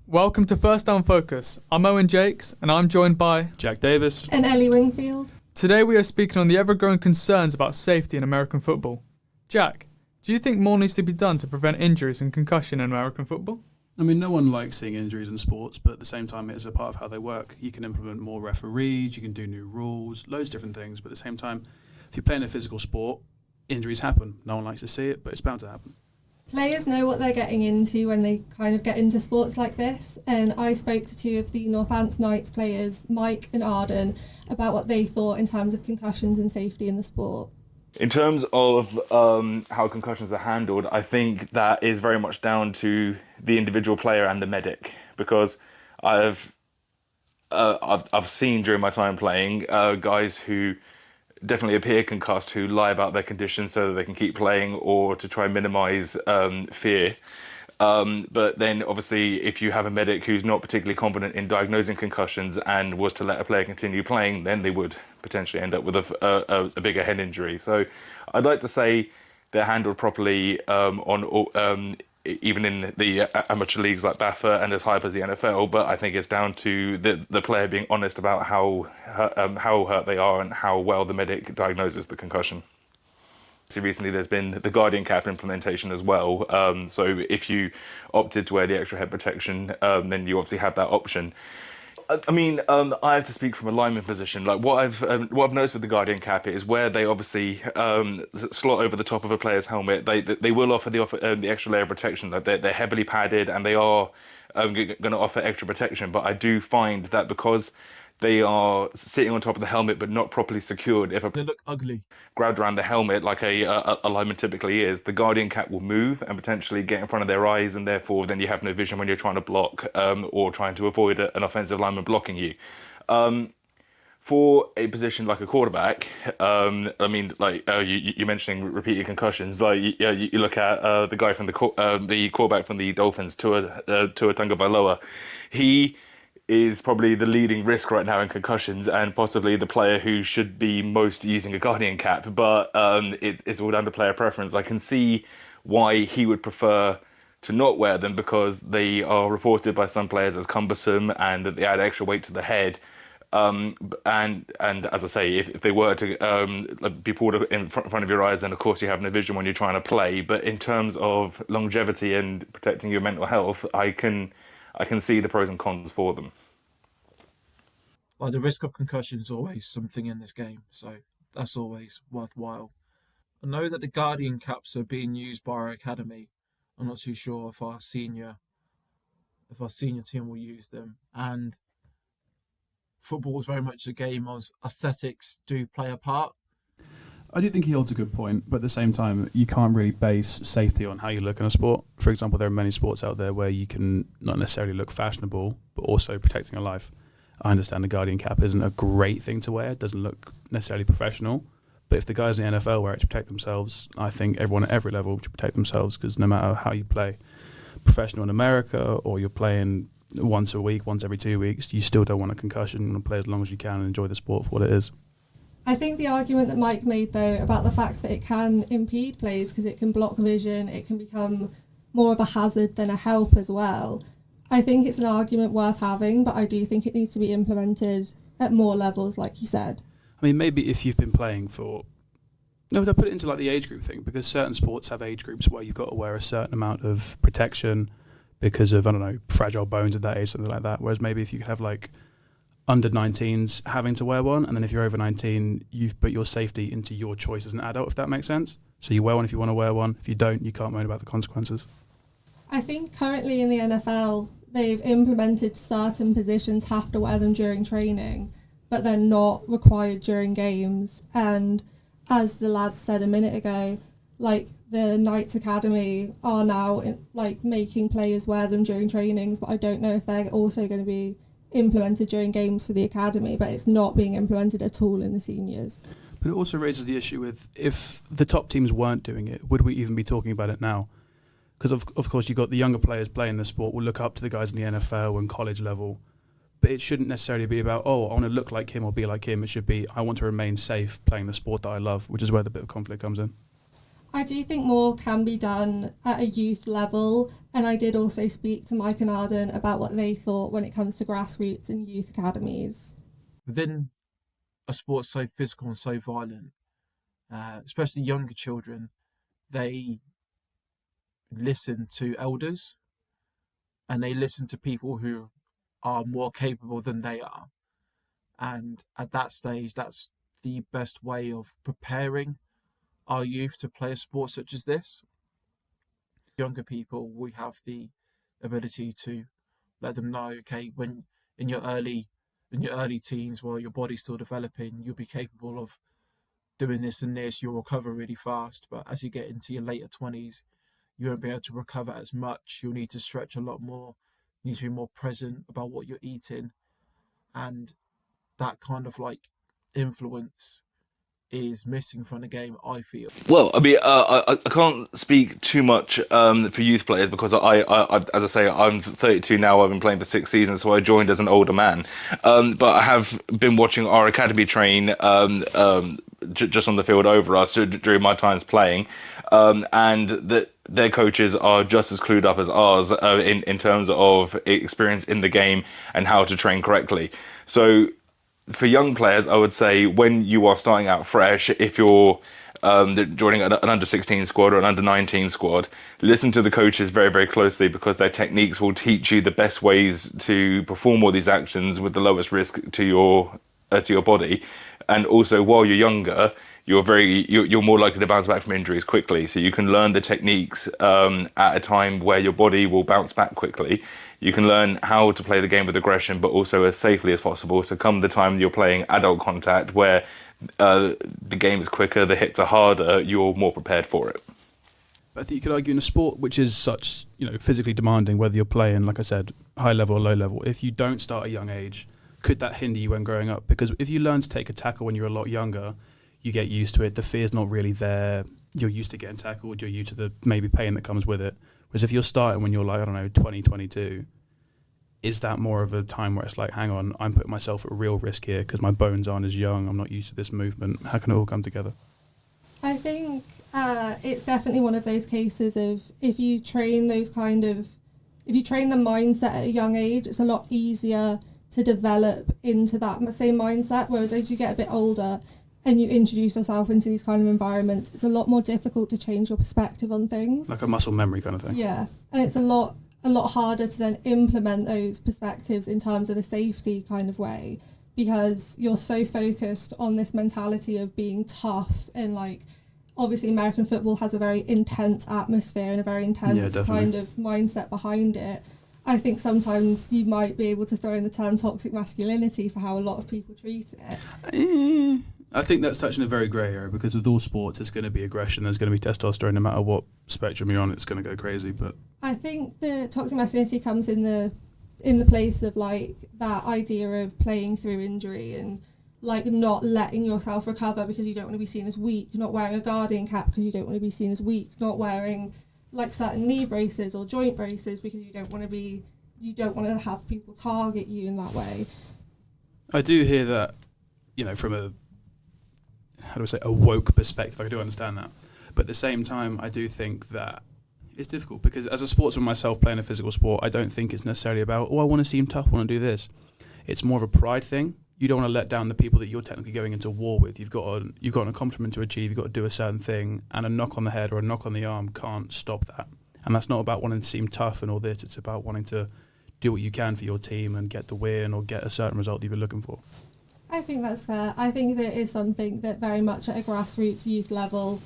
Welcome to First Down Focus. I'm Owen Jacques and I'm joined by Jack Davis and Ellie Wingfield. Today we are speaking on the ever-growing concerns about safety in American football. Jack, do you think more needs to be done to prevent injuries and concussion in American football? I mean, no one likes seeing injuries in sports, but at the same time, it is a part of how they work. You can implement more referees, you can do new rules, loads of different things, but at the same time, if you're playing a physical sport, injuries happen. No one likes to see it, but it's bound to happen. Players know what they're getting into when they kind of get into sports like this, and I spoke to two of the Northants Knights players, Mike and Arden, about what they thought in terms of concussions and safety in the sport. In terms of how concussions are handled, I think that is very much down to the individual player and the medic, because I've seen during my time playing guys who definitely appear concussed who lie about their condition so that they can keep playing or to try and minimise fear. But then obviously if you have a medic who's not particularly confident in diagnosing concussions and was to let a player continue playing, then they would potentially end up with a bigger head injury. So I'd like to say they're handled properly even in the amateur leagues like BAFA and as high up as the NFL, but I think it's down to the player being honest about how hurt they are and how well the medic diagnoses the concussion. So recently there's been the Guardian cap implementation as well, so if you opted to wear the extra head protection, then you obviously have that option. I mean, I have to speak from a lineman position. Like what I've noticed with the Guardian cap is where they obviously slot over the top of a player's helmet. They will offer the extra layer of protection. Like they're heavily padded and they are going to offer extra protection. But I do find that because they are sitting on top of the helmet but not properly secured, if they look ugly, grabbed around the helmet like a lineman typically is, the Guardian cap will move and potentially get in front of their eyes, and therefore then you have no vision when you're trying to block or trying to avoid an offensive lineman blocking you. For a position like a quarterback, I mean, like you're mentioning repeated concussions. Like you look at the guy from the quarterback from the Dolphins, Tua Tagovailoa. He is probably the leading risk right now in concussions and possibly the player who should be most using a Guardian cap, but it's all down to player preference. I can see why he would prefer to not wear them because they are reported by some players as cumbersome and that they add extra weight to the head. And as I say, if they were to be pulled in front of your eyes, then of course you have no vision when you're trying to play. But in terms of longevity and protecting your mental health, I can see the pros and cons for them. Like the risk of concussion is always something in this game, so that's always worthwhile. I know that the Guardian caps are being used by our academy. I'm not too sure if our senior team will use them. And football is very much a game of aesthetics do play a part. I do think he holds a good point, but at the same time, you can't really base safety on how you look in a sport. For example, there are many sports out there where you can not necessarily look fashionable, but also protecting a life. I understand the Guardian cap isn't a great thing to wear. It doesn't look necessarily professional. But if the guys in the NFL wear it to protect themselves, I think everyone at every level should protect themselves, because no matter how you play professional in America or you're playing once a week, once every 2 weeks, you still don't want a concussion. You want to play as long as you can and enjoy the sport for what it is. I think the argument that Mike made, though, about the fact that it can impede plays because it can block vision, it can become more of a hazard than a help as well. I think it's an argument worth having, but I do think it needs to be implemented at more levels, like you said. I mean, maybe if you've been playing for... No, they'll put it into like the age group thing, because certain sports have age groups where you've got to wear a certain amount of protection because of, I don't know, fragile bones at that age, something like that. Whereas maybe if you could have like under 19s having to wear one, and then if you're over 19, you've put your safety into your choice as an adult, if that makes sense. So you wear one if you want to wear one. If you don't, you can't moan about the consequences. I think currently in the NFL, they've implemented certain positions have to wear them during training, but they're not required during games. And as the lad said a minute ago, like the Knights Academy are now making players wear them during trainings, but I don't know if they're also going to be implemented during games for the academy, but it's not being implemented at all in the seniors. But it also raises the issue with, if the top teams weren't doing it, would we even be talking about it now? Because of course you've got the younger players playing the sport will look up to the guys in the NFL and college level, but it shouldn't necessarily be about, oh, I want to look like him or be like him. It should be, I want to remain safe playing the sport that I love, which is where the bit of conflict comes in. I do think more can be done at a youth level, and I did also speak to Mike and Arden about what they thought when it comes to grassroots and youth academies. Within a sport so physical and so violent, especially younger children, they listen to elders and they listen to people who are more capable than they are. And at that stage, that's the best way of preparing our youth to play a sport such as this. Younger people, we have the ability to let them know, okay, when in your early teens, while your body's still developing, you'll be capable of doing this and this, you'll recover really fast. But as you get into your later 20s, you won't be able to recover as much. You'll need to stretch a lot more. You need to be more present about what you're eating. And that kind of like influence is missing from the game, I feel. Well, I mean, I can't speak too much for youth players because I, as I say, I'm 32 now. I've been playing for 6 seasons, so I joined as an older man. But I have been watching our academy train just on the field over us during my times playing, and that their coaches are just as clued up as ours in terms of experience in the game and how to train correctly. So for young players, I would say when you are starting out fresh, if you're joining an under-16 squad or an under-19 squad, listen to the coaches very, very closely because their techniques will teach you the best ways to perform all these actions with the lowest risk to your body. And also, while you're younger, you're more likely to bounce back from injuries quickly. So you can learn the techniques at a time where your body will bounce back quickly. You can learn how to play the game with aggression, but also as safely as possible. So come the time you're playing adult contact, where the game is quicker, the hits are harder, you're more prepared for it. I think you could argue in a sport which is such, physically demanding, whether you're playing, like I said, high level or low level, if you don't start at a young age, could that hinder you when growing up? Because if you learn to take a tackle when you're a lot younger, you get used to it. The fear's not really there. You're used to getting tackled. You're used to the maybe pain that comes with it. Whereas if you're starting when you're like, 20, 22, is that more of a time where it's like, hang on, I'm putting myself at real risk here because my bones aren't as young, I'm not used to this movement. How can it all come together? I think it's definitely one of those cases of if you train the mindset at a young age, it's a lot easier to develop into that same mindset, whereas as you get a bit older and you introduce yourself into these kind of environments, it's a lot more difficult to change your perspective on things. Like a muscle memory kind of thing. Yeah, and it's a lot harder to then implement those perspectives in terms of a safety kind of way, because you're so focused on this mentality of being tough, and like obviously American football has a very intense atmosphere and a very intense kind of mindset behind it. I think sometimes you might be able to throw in the term toxic masculinity for how a lot of people treat it. I think that's touching a very grey area, because with all sports there's going to be aggression, there's going to be testosterone, no matter what spectrum you're on, it's going to go crazy. But I think the toxic masculinity comes in the place of like that idea of playing through injury and like not letting yourself recover because you don't want to be seen as weak, not wearing a guardian cap because you don't want to be seen as weak, not wearing like certain knee braces or joint braces because you don't want to have people target you in that way. I do hear that, from a woke perspective, I do understand that. But at the same time, I do think that it's difficult, because as a sportsman myself playing a physical sport, I don't think it's necessarily about, I want to seem tough, I want to do this. It's more of a pride thing. You don't want to let down the people that you're technically going into war with. You've got an accomplishment to achieve, you've got to do a certain thing, and a knock on the head or a knock on the arm can't stop that. And that's not about wanting to seem tough and all this, it's about wanting to do what you can for your team and get the win or get a certain result that you've been looking for. I think that's fair. I think there is something that very much at a grassroots youth level,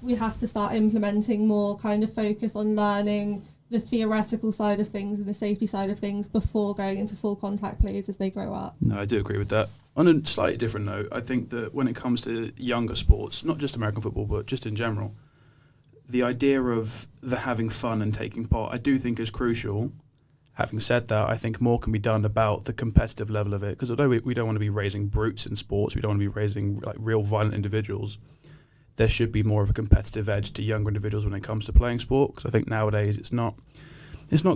we have to start implementing more kind of focus on learning the theoretical side of things and the safety side of things before going into full contact players as they grow up. No, I do agree with that. On a slightly different note, I think that when it comes to younger sports, not just American football, but just in general, the idea of the having fun and taking part, I do think is crucial. Having said that, I think more can be done about the competitive level of it, because although we don't want to be raising brutes in sports, we don't want to be raising like real violent individuals, there should be more of a competitive edge to younger individuals when it comes to playing sport, because I think nowadays it's not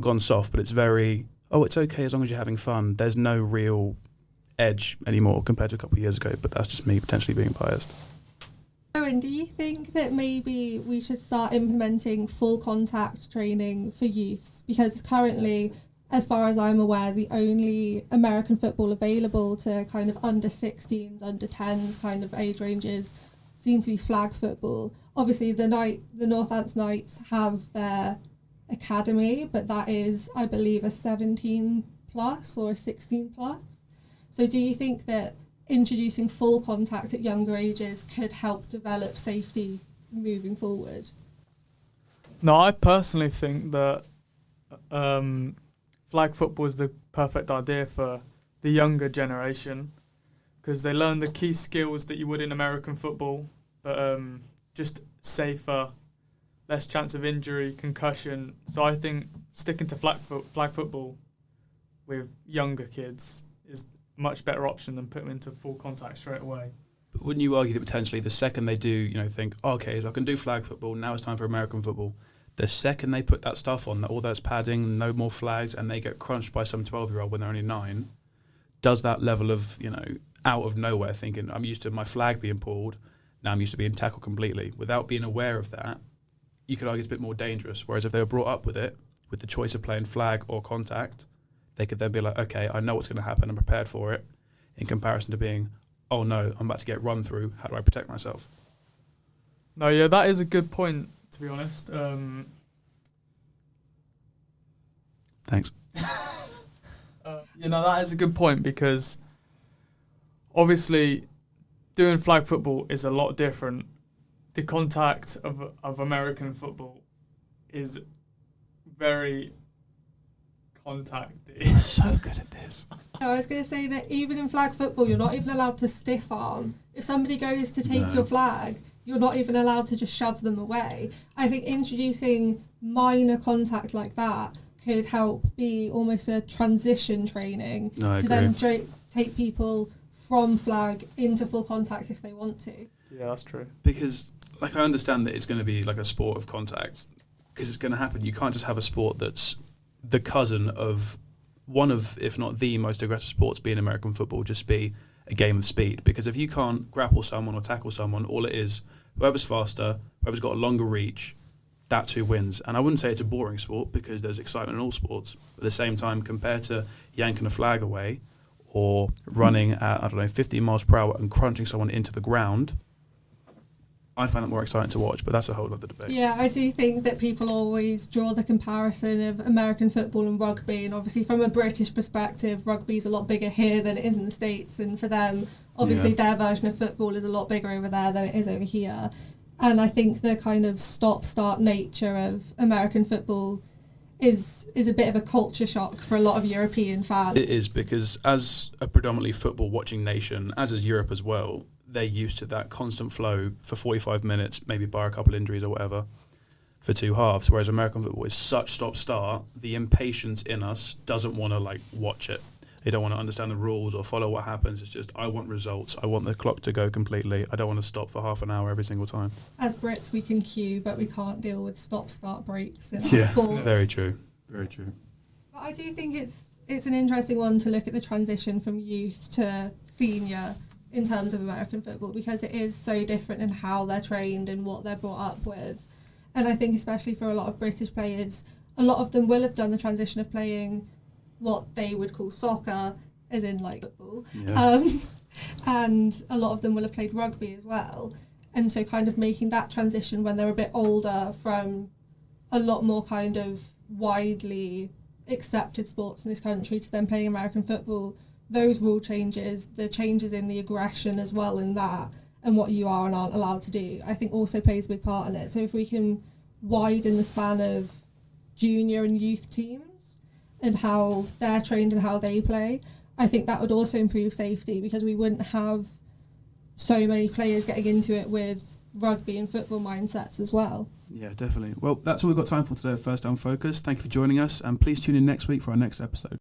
gone soft, but it's very, it's okay as long as you're having fun. There's no real edge anymore compared to a couple of years ago, but that's just me potentially being biased. Owen, do you think that maybe we should start implementing full contact training for youths? Because currently, as far as I'm aware, the only American football available to kind of under 16s, under 10s kind of age ranges seem to be flag football. Obviously, the Northants Knights have their academy, but that is, I believe, a 17 plus or a 16 plus. So do you think that introducing full contact at younger ages could help develop safety moving forward? No, I personally think that flag football is the perfect idea for the younger generation because they learn the key skills that you would in American football, but just safer, less chance of injury, concussion. So I think sticking to flag football with younger kids is a much better option than putting them into full contact straight away. But wouldn't you argue that potentially the second they do, think, okay, I can do flag football, now it's time for American football. The second they put that stuff on, all those padding, no more flags, and they get crunched by some 12-year-old when they're only 9, does that level of, out of nowhere thinking, I'm used to my flag being pulled, now I'm used to being tackled completely. Without being aware of that, you could argue it's a bit more dangerous. Whereas if they were brought up with it, with the choice of playing flag or contact, they could then be like, okay, I know what's going to happen, I'm prepared for it, in comparison to being, oh no, I'm about to get run through, how do I protect myself? No, yeah, that is a good point, to be honest. Thanks. That is a good point because obviously doing flag football is a lot different. The contact of American football is very contacty. So good at this. I was going to say that even in flag football, you're not even allowed to stiff arm. If somebody goes to take your flag, you're not even allowed to just shove them away. I think introducing minor contact like that could help be almost a transition training to then take people from flag into full contact if they want to. Yeah, that's true. Because, I understand that it's going to be like a sport of contact because it's going to happen. You can't just have a sport that's the cousin of one of, if not the most aggressive sports being American football, just be a game of speed. Because if you can't grapple someone or tackle someone, all it is, whoever's faster, whoever's got a longer reach, that's who wins. And I wouldn't say it's a boring sport because there's excitement in all sports. But at the same time, compared to yanking a flag away or running at, 15 miles per hour and crunching someone into the ground, I find that more exciting to watch, but that's a whole other debate. Yeah, I do think that people always draw the comparison of American football and rugby, and obviously from a British perspective, rugby's a lot bigger here than it is in the States, and for them, obviously their version of football is a lot bigger over there than it is over here. And I think the kind of stop-start nature of American football is a bit of a culture shock for a lot of European fans. It is, because as a predominantly football-watching nation, as is Europe as well, they're used to that constant flow for 45 minutes, maybe bar a couple injuries or whatever, for 2 halves. Whereas American football is such stop-start, the impatience in us doesn't want to watch it. They don't want to understand the rules or follow what happens. It's just, I want results. I want the clock to go completely. I don't want to stop for half an hour every single time. As Brits, we can queue, but we can't deal with stop-start breaks in our sports. Very true. Very true. But I do think it's an interesting one to look at the transition from youth to senior in terms of American football, because it is so different in how they're trained and what they're brought up with. And I think especially for a lot of British players, a lot of them will have done the transition of playing what they would call soccer, as in football. Yeah. And a lot of them will have played rugby as well. And so kind of making that transition when they're a bit older from a lot more kind of widely accepted sports in this country to then playing American football, those rule changes, the changes in the aggression as well in that, and what you are and aren't allowed to do, I think also plays a big part in it. So if we can widen the span of junior and youth teams and how they're trained and how they play, I think that would also improve safety, because we wouldn't have so many players getting into it with rugby and football mindsets as well. Yeah, definitely. Well, that's all we've got time for today at First Down Focus. Thank you for joining us, and please tune in next week for our next episode.